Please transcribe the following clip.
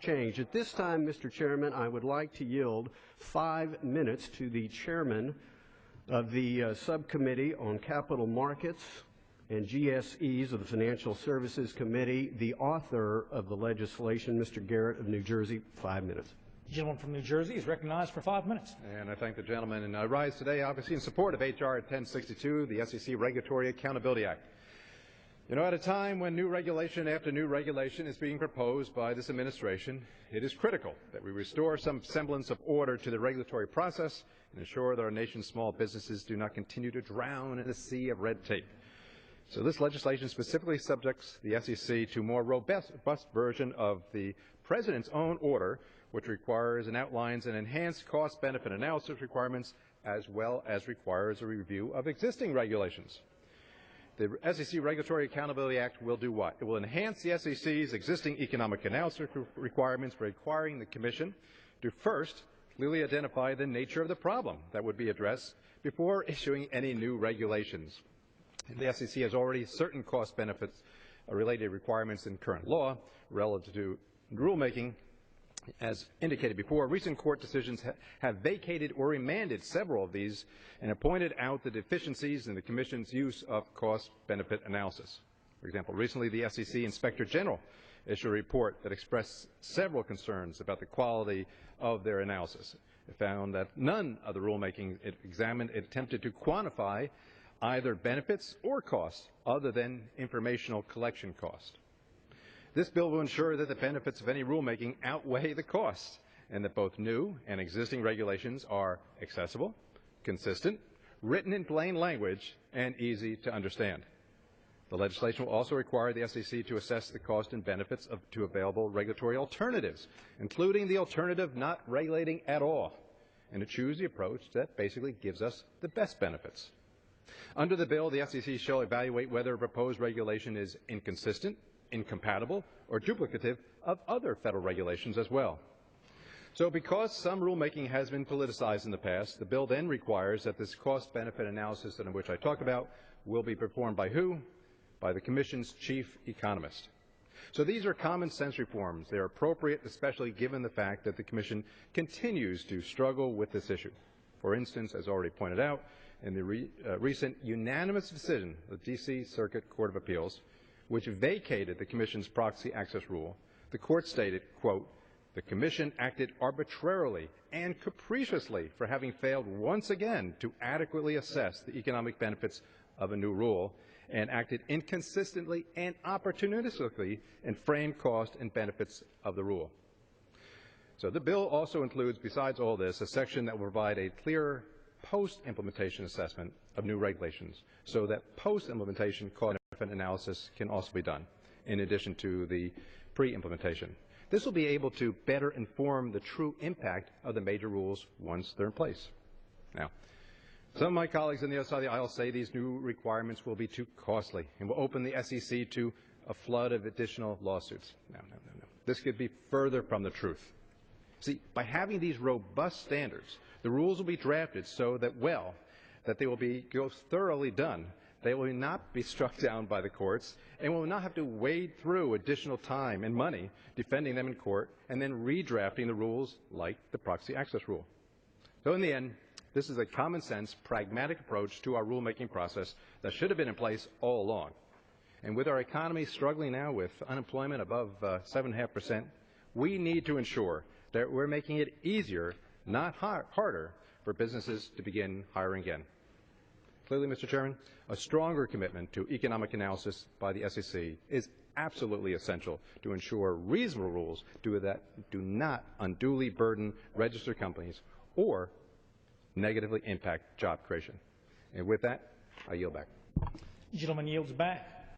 change. At this time, Mr. Chairman, I would like to yield 5 minutes to the chairman of the Subcommittee on Capital Markets and GSEs of the Financial Services Committee, the author of the legislation, Mr. Garrett of New Jersey. 5 minutes. The gentleman from New Jersey is recognized for 5 minutes. And I thank the gentleman. And I rise today, obviously, in support of H.R. 1062, the SEC Regulatory Accountability Act. You know, at a time when new regulation after new regulation is being proposed by this administration, it is critical that we restore some semblance of order to the regulatory process and ensure that our nation's small businesses do not continue to drown in a sea of red tape. So this legislation specifically subjects the SEC to a more robust version of the President's own order, which requires and outlines an enhanced cost-benefit analysis requirements, as well as requires a review of existing regulations. The SEC Regulatory Accountability Act will do what? It will enhance the SEC's existing economic analysis requirements, requiring the Commission to first clearly identify the nature of the problem that would be addressed before issuing any new regulations. The SEC has already certain cost-benefits related requirements in current law relative to rulemaking. As indicated before, recent court decisions have vacated or remanded several of these and have pointed out the deficiencies in the Commission's use of cost-benefit analysis. For example, recently the SEC Inspector General issued a report that expressed several concerns about the quality of their analysis. It found that none of the rulemaking it examined attempted to quantify either benefits or costs other than informational collection cost. This bill will ensure that the benefits of any rulemaking outweigh the costs, and that both new and existing regulations are accessible, consistent, written in plain language, and easy to understand. The legislation will also require the SEC to assess the cost and benefits to available regulatory alternatives, including the alternative not regulating at all, and to choose the approach that basically gives us the best benefits. Under the bill, the SEC shall evaluate whether a proposed regulation is inconsistent, incompatible, or duplicative of other federal regulations as well. So because some rulemaking has been politicized in the past, the bill then requires that this cost-benefit analysis in which I talk about will be performed by who? By the Commission's chief economist. So these are common sense reforms. They are appropriate, especially given the fact that the Commission continues to struggle with this issue. For instance, as already pointed out, in the recent unanimous decision of the D.C. Circuit Court of Appeals, which vacated the Commission's proxy access rule, the court stated, quote, "The Commission acted arbitrarily and capriciously for having failed once again to adequately assess the economic benefits of a new rule and acted inconsistently and opportunistically in frame cost and benefits of the rule." So the bill also includes, besides all this, a section that will provide a clearer post-implementation assessment of new regulations so that post-implementation cost-benefit analysis can also be done, in addition to the pre-implementation. This will be able to better inform the true impact of the major rules once they're in place. Now, some of my colleagues on the other side of the aisle say these new requirements will be too costly and will open the SEC to a flood of additional lawsuits. No. This could be further from the truth. See, by having these robust standards, the rules will be drafted so that, well, that they will be thoroughly done. They will not be struck down by the courts, and will not have to wade through additional time and money defending them in court and then redrafting the rules like the proxy access rule. So in the end, this is a common sense, pragmatic approach to our rulemaking process that should have been in place all along. And with our economy struggling now with unemployment above 7.5%, we need to ensure that we're making it easier, not harder, for businesses to begin hiring again. Clearly, Mr. Chairman, a stronger commitment to economic analysis by the SEC is absolutely essential to ensure reasonable rules do not unduly burden registered companies or negatively impact job creation. And with that, I yield back. The gentleman yields back.